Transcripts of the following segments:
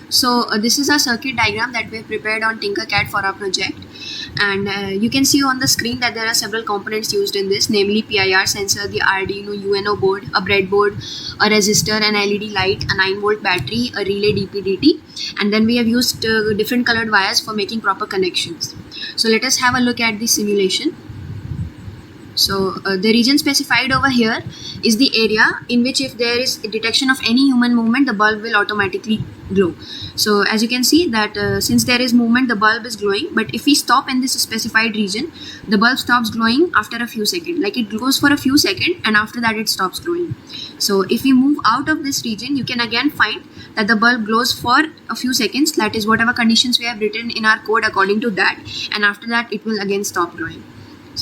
So this is a circuit diagram that we prepared on tinkerCAD for our project, and you can see on the screen that there are several components used in this, namely PIR sensor, the Arduino UNO board, a breadboard, a resistor, an LED light, a 9-volt battery, a relay DP/dt, and then we have used different colored wires for making proper connections. So let us have a look at the simulation. So the region specified over here is the area in which if there is a detection of any human movement, the bulb will automatically glow. So as you can see that since there is movement, the bulb is glowing, but if we stop in this specified region, the bulb stops glowing after a few seconds. Like it glows for a few seconds and after that it stops glowing. So if we move out of this region, you can again find that the bulb glows for a few seconds. That is whatever conditions we have written in our code according to that, and after that it will again stop glowing.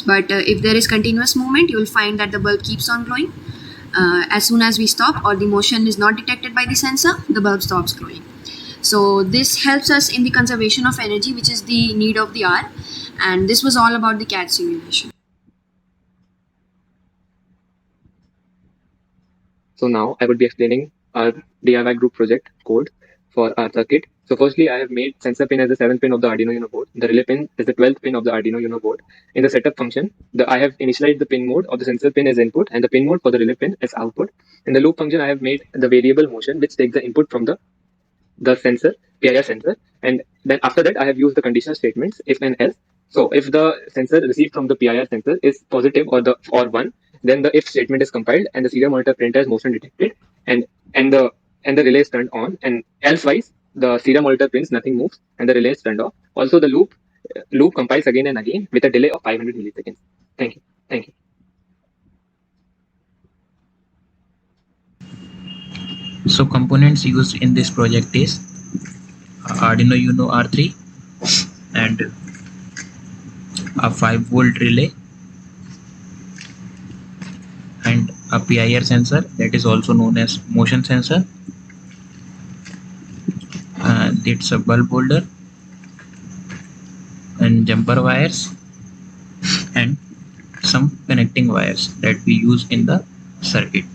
But if there is continuous movement, you will find that the bulb keeps on glowing. As soon as we stop or the motion is not detected by the sensor, the bulb stops glowing. So this helps us in the conservation of energy, which is the need of the hour. And this was all about the CAD simulation. So now I would be explaining our DIY group project code for our circuit. So firstly, I have made sensor pin as the 7th pin of the Arduino Uno board. The relay pin is the 12th pin of the Arduino Uno board. In the setup function, I have initialized the pin mode of the sensor pin as input and the pin mode for the relay pin as output. In the loop function, I have made the variable motion which takes the input from the sensor, PIR sensor, and then after that I have used the conditional statements if and else. So if the sensor received from the PIR sensor is positive or 1, then the if statement is compiled and the serial monitor printer is motion detected and the relay is turned on, and elsewise the serial monitor prints nothing moves and the relay is turned off. Also the loop compiles again and again with a delay of 500 milliseconds. Thank you. So components used in this project is Arduino Uno R3 and a 5-volt relay and a PIR sensor that is also known as motion sensor, and it's a bulb holder and jumper wires and some connecting wires that we use in the circuit.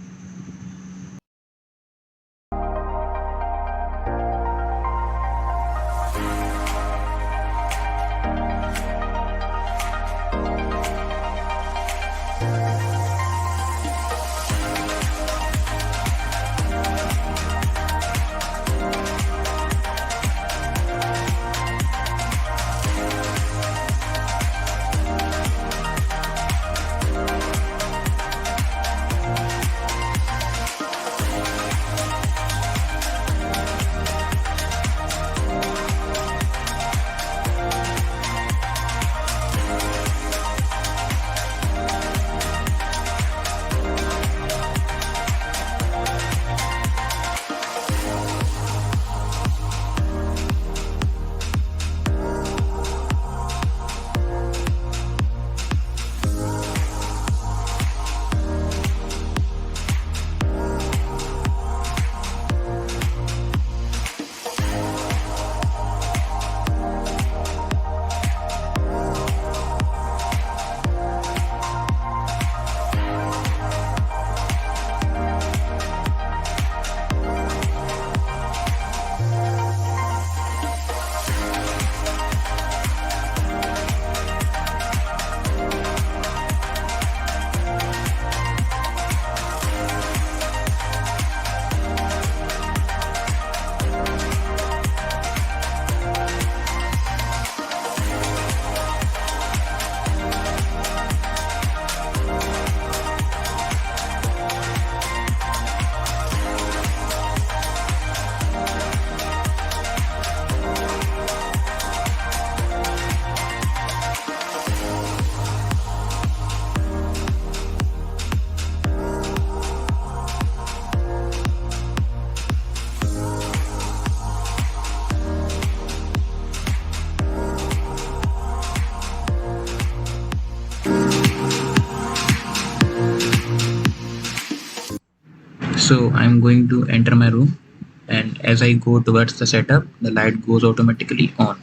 So I'm going to enter my room, and as I go towards the setup, the light goes automatically on.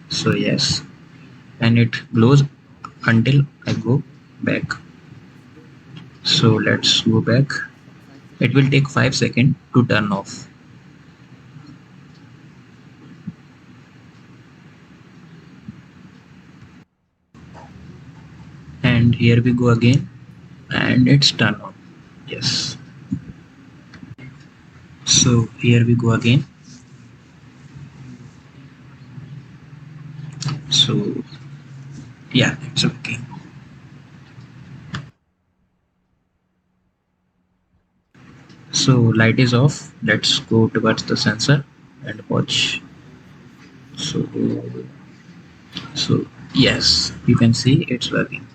So yes, and it glows until I go back. So let's go back. It will take 5 seconds to turn off. here we go again, and it's turned on. Yes. So here we go again. So yeah, it's okay. So light is off. Let's go towards the sensor and watch. So yes, you can see it's working.